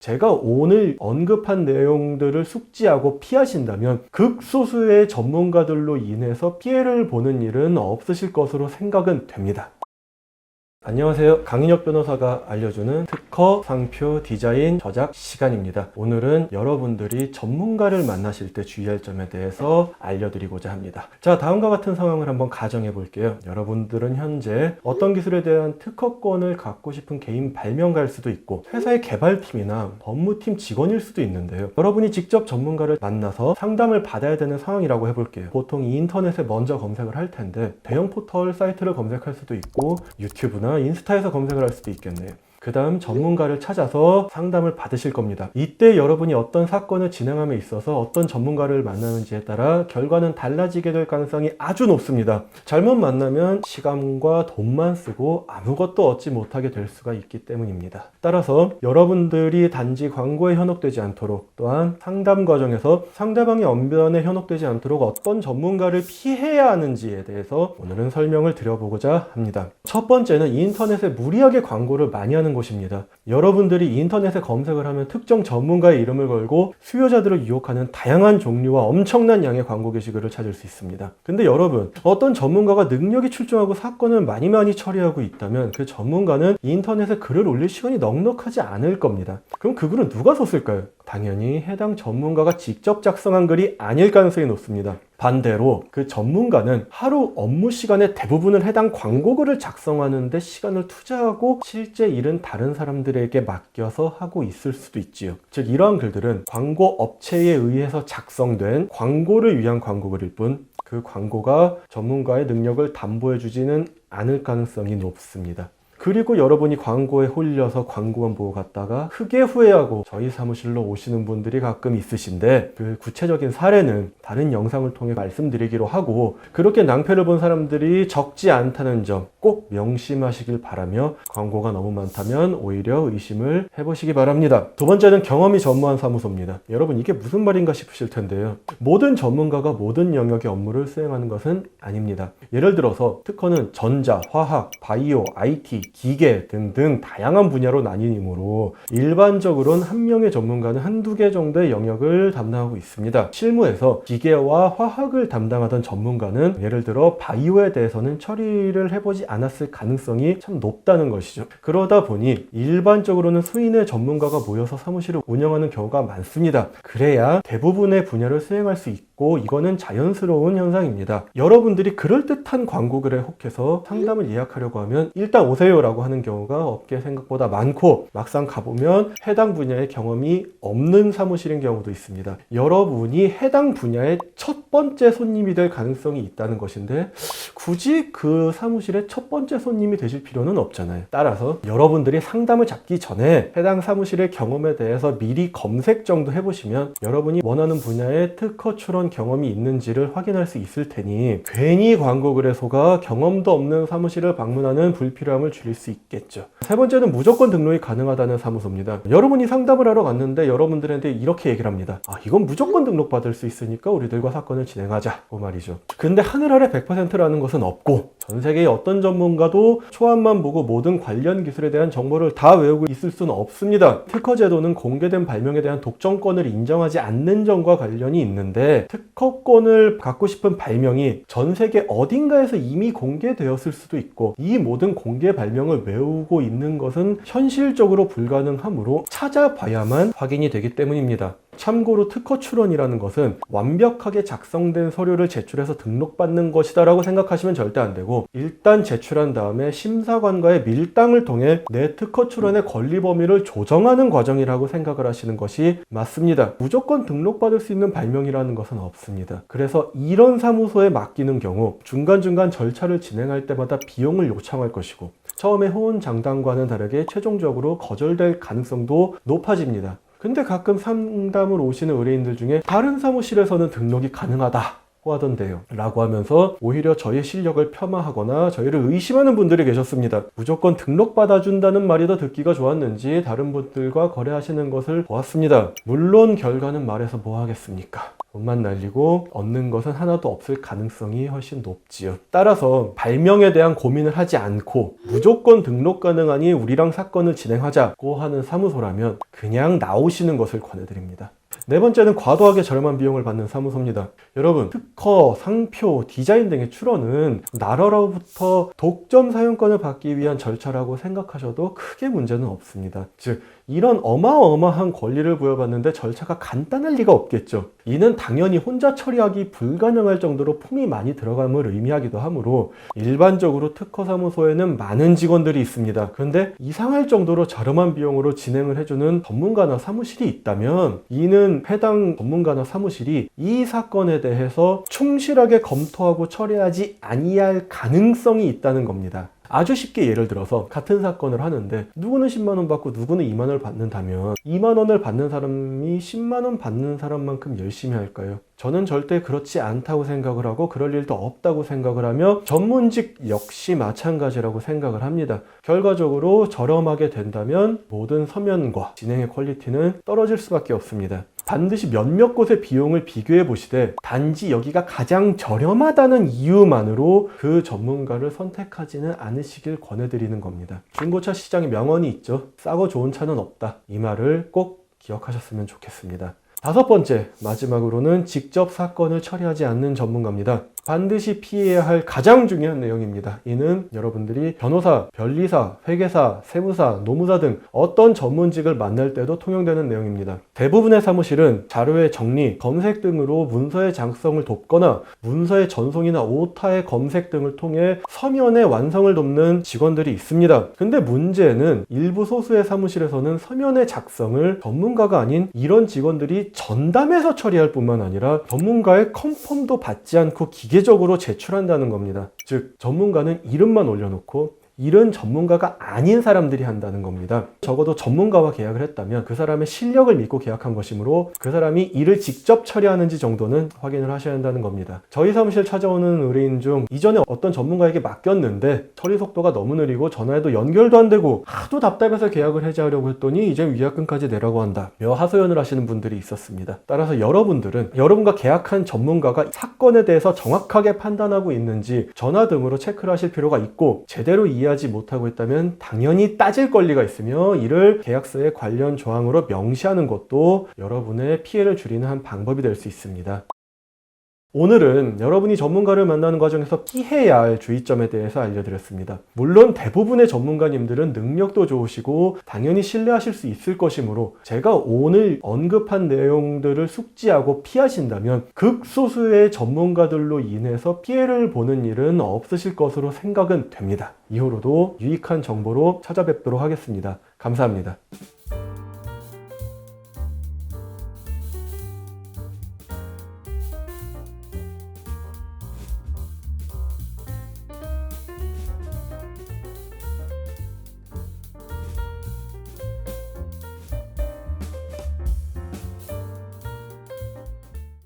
제가 오늘 언급한 내용들을 숙지하고 피하신다면 극소수의 전문가들로 인해서 피해를 보는 일은 없으실 것으로 생각은 됩니다. 안녕하세요. 강인혁 변호사가 알려주는 특허, 상표, 디자인, 저작 시간입니다. 오늘은 여러분들이 전문가를 만나실 때 주의할 점에 대해서 알려드리고자 합니다. 자, 다음과 같은 상황을 한번 가정해 볼게요. 여러분들은 현재 어떤 기술에 대한 특허권을 갖고 싶은 개인 발명가일 수도 있고 회사의 개발팀이나 법무팀 직원일 수도 있는데요. 여러분이 직접 전문가를 만나서 상담을 받아야 되는 상황이라고 해볼게요. 보통 인터넷에 먼저 검색을 할 텐데 대형 포털 사이트를 검색할 수도 있고 유튜브나 인스타에서 검색을 할 수도 있겠네요. 그 다음 전문가를 찾아서 상담을 받으실 겁니다. 이때 여러분이 어떤 사건을 진행함에 있어서 어떤 전문가를 만나는지에 따라 결과는 달라지게 될 가능성이 아주 높습니다. 잘못 만나면 시간과 돈만 쓰고 아무것도 얻지 못하게 될 수가 있기 때문입니다. 따라서 여러분들이 단지 광고에 현혹되지 않도록, 또한 상담 과정에서 상대방의 언변에 현혹되지 않도록 어떤 전문가를 피해야 하는지에 대해서 오늘은 설명을 드려보고자 합니다. 첫 번째는 인터넷에 무리하게 광고를 많이 하는 곳입니다. 여러분들이 인터넷에 검색을 하면 특정 전문가의 이름을 걸고 수요자들을 유혹하는 다양한 종류와 엄청난 양의 광고 게시글을 찾을 수 있습니다. 근데 여러분, 어떤 전문가가 능력이 출중하고 사건을 많이 처리하고 있다면 그 전문가는 인터넷에 글을 올릴 시간이 넉넉하지 않을 겁니다. 그럼 그 글은 누가 썼을까요? 당연히 해당 전문가가 직접 작성한 글이 아닐 가능성이 높습니다. 반대로 그 전문가는 하루 업무 시간의 대부분을 해당 광고글을 작성하는 데 시간을 투자하고 실제 일은 다른 사람들에게 맡겨서 하고 있을 수도 있지요. 즉 이러한 글들은 광고 업체에 의해서 작성된 광고를 위한 광고글일 뿐 그 광고가 전문가의 능력을 담보해주지는 않을 가능성이 높습니다. 그리고 여러분이 광고에 홀려서 광고만 보고 갔다가 크게 후회하고 저희 사무실로 오시는 분들이 가끔 있으신데 그 구체적인 사례는 다른 영상을 통해 말씀드리기로 하고 그렇게 낭패를 본 사람들이 적지 않다는 점 꼭 명심하시길 바라며 광고가 너무 많다면 오히려 의심을 해보시기 바랍니다. 두 번째는 경험이 전무한 사무소입니다. 여러분 이게 무슨 말인가 싶으실 텐데요. 모든 전문가가 모든 영역의 업무를 수행하는 것은 아닙니다. 예를 들어서 특허는 전자, 화학, 바이오, IT, 기계 등등 다양한 분야로 나뉘므로 일반적으로는 한 명의 전문가는 한두 개 정도의 영역을 담당하고 있습니다. 실무에서 기계와 화학을 담당하던 전문가는 예를 들어 바이오에 대해서는 처리를 해보지 않았을 가능성이 참 높다는 것이죠. 그러다 보니 일반적으로는 수인의 전문가가 모여서 사무실을 운영하는 경우가 많습니다. 그래야 대부분의 분야를 수행할 수 있고 이거는 자연스러운 현상입니다. 여러분들이 그럴듯한 광고글에 혹해서 상담을 예약하려고 하면 일단 오세요 라고 하는 경우가 업계 생각보다 많고 막상 가보면 해당 분야의 경험이 없는 사무실인 경우도 있습니다. 여러분이 해당 분야의 첫 번째 손님이 될 가능성이 있다는 것인데 굳이 그 사무실의 첫 번째 손님이 되실 필요는 없잖아요. 따라서 여러분들이 상담을 잡기 전에 해당 사무실의 경험에 대해서 미리 검색 정도 해보시면 여러분이 원하는 분야의 특허 출원 경험이 있는지를 확인할 수 있을 테니 괜히 광고글에 속아 경험도 없는 사무실을 방문하는 불필요함을 줄일 수 있겠죠. 세 번째는 무조건 등록이 가능하다는 사무소입니다. 여러분이 상담을 하러 갔는데 여러분들한테 이렇게 얘기를 합니다. 이건 무조건 등록받을 수 있으니까 우리들과 사건을 진행하자고 말이죠. 근데 하늘 아래 100%라는 것은 없고 전 세계의 어떤 전문가도 초안만 보고 모든 관련 기술에 대한 정보를 다 외우고 있을 수는 없습니다. 특허 제도는 공개된 발명에 대한 독점권을 인정하지 않는 점과 관련이 있는데 특허권을 갖고 싶은 발명이 전 세계 어딘가에서 이미 공개되었을 수도 있고 이 모든 공개 발명을 외우고 있는 것은 현실적으로 불가능하므로 찾아봐야만 확인이 되기 때문입니다. 참고로 특허 출원이라는 것은 완벽하게 작성된 서류를 제출해서 등록받는 것이다 라고 생각하시면 절대 안 되고 일단 제출한 다음에 심사관과의 밀당을 통해 내 특허 출원의 권리 범위를 조정하는 과정이라고 생각을 하시는 것이 맞습니다. 무조건 등록받을 수 있는 발명이라는 것은 없습니다. 그래서 이런 사무소에 맡기는 경우 중간중간 절차를 진행할 때마다 비용을 요청할 것이고 처음에 호언장담과는 다르게 최종적으로 거절될 가능성도 높아집니다. 근데 가끔 상담을 오시는 의뢰인들 중에 다른 사무실에서는 등록이 가능하다 하던데요 라고 하면서 오히려 저의 실력을 폄하하거나 저희를 의심하는 분들이 계셨습니다. 무조건 등록받아준다는 말이 더 듣기가 좋았는지 다른 분들과 거래하시는 것을 보았습니다. 물론 결과는 말해서 뭐 하겠습니까? 돈만 날리고 얻는 것은 하나도 없을 가능성이 훨씬 높지요. 따라서 발명에 대한 고민을 하지 않고 무조건 등록 가능하니 우리랑 사건을 진행하자고 하는 사무소라면 그냥 나오시는 것을 권해드립니다. 네 번째는 과도하게 저렴한 비용을 받는 사무소입니다. 여러분, 특허, 상표, 디자인 등의 출원은 나라로부터 독점 사용권을 받기 위한 절차라고 생각하셔도 크게 문제는 없습니다. 즉, 이런 어마어마한 권리를 부여받는데 절차가 간단할 리가 없겠죠. 이는 당연히 혼자 처리하기 불가능할 정도로 품이 많이 들어감을 의미하기도 하므로 일반적으로 특허사무소에는 많은 직원들이 있습니다. 그런데 이상할 정도로 저렴한 비용으로 진행을 해주는 전문가나 사무실이 있다면 이는 해당 전문가나 사무실이 이 사건에 대해서 충실하게 검토하고 처리하지 아니할 가능성이 있다는 겁니다. 아주 쉽게 예를 들어서 같은 사건을 하는데 누구는 10만원 받고 누구는 2만원을 받는다면 2만원을 받는 사람이 10만원 받는 사람만큼 열심히 할까요? 저는 절대 그렇지 않다고 생각을 하고 그럴 일도 없다고 생각을 하며 전문직 역시 마찬가지라고 생각을 합니다. 결과적으로 저렴하게 된다면 모든 서면과 진행의 퀄리티는 떨어질 수밖에 없습니다. 반드시 몇몇 곳의 비용을 비교해 보시되 단지 여기가 가장 저렴하다는 이유만으로 그 전문가를 선택하지는 않으시길 권해드리는 겁니다. 중고차 시장에 명언이 있죠. 싸고 좋은 차는 없다. 이 말을 꼭 기억하셨으면 좋겠습니다. 다섯 번째, 마지막으로는 직접 사건을 처리하지 않는 전문가입니다. 반드시 피해야 할 가장 중요한 내용입니다. 이는 여러분들이 변호사, 변리사, 회계사, 세무사, 노무사 등 어떤 전문직을 만날 때도 통용되는 내용입니다. 대부분의 사무실은 자료의 정리, 검색 등으로 문서의 작성을 돕거나 문서의 전송이나 오타의 검색 등을 통해 서면의 완성을 돕는 직원들이 있습니다. 근데 문제는 일부 소수의 사무실에서는 서면의 작성을 전문가가 아닌 이런 직원들이 전담해서 처리할 뿐만 아니라 전문가의 컨펌도 받지 않고 기계적으로 제출한다는 겁니다. 즉, 전문가는 이름만 올려놓고 일은 전문가가 아닌 사람들이 한다는 겁니다. 적어도 전문가와 계약을 했다면 그 사람의 실력을 믿고 계약한 것이므로 그 사람이 일을 직접 처리하는지 정도는 확인을 하셔야 한다는 겁니다. 저희 사무실 찾아오는 의뢰인 중 이전에 어떤 전문가에게 맡겼는데 처리 속도가 너무 느리고 전화해도 연결도 안 되고 하도 답답해서 계약을 해지하려고 했더니 이제 위약금까지 내라고 한다며 하소연을 하시는 분들이 있었습니다. 따라서 여러분들은 여러분과 계약한 전문가가 사건에 대해서 정확하게 판단하고 있는지 전화 등으로 체크를 하실 필요가 있고, 제대로 이해하지 못하고 있다면 당연히 따질 권리가 있으며 이를 계약서의 관련 조항으로 명시하는 것도 여러분의 피해를 줄이는 한 방법이 될 수 있습니다. 오늘은 여러분이 전문가를 만나는 과정에서 피해야 할 주의점에 대해서 알려드렸습니다. 물론 대부분의 전문가님들은 능력도 좋으시고 당연히 신뢰하실 수 있을 것이므로 제가 오늘 언급한 내용들을 숙지하고 피하신다면 극소수의 전문가들로 인해서 피해를 보는 일은 없으실 것으로 생각은 됩니다. 이후로도 유익한 정보로 찾아뵙도록 하겠습니다. 감사합니다.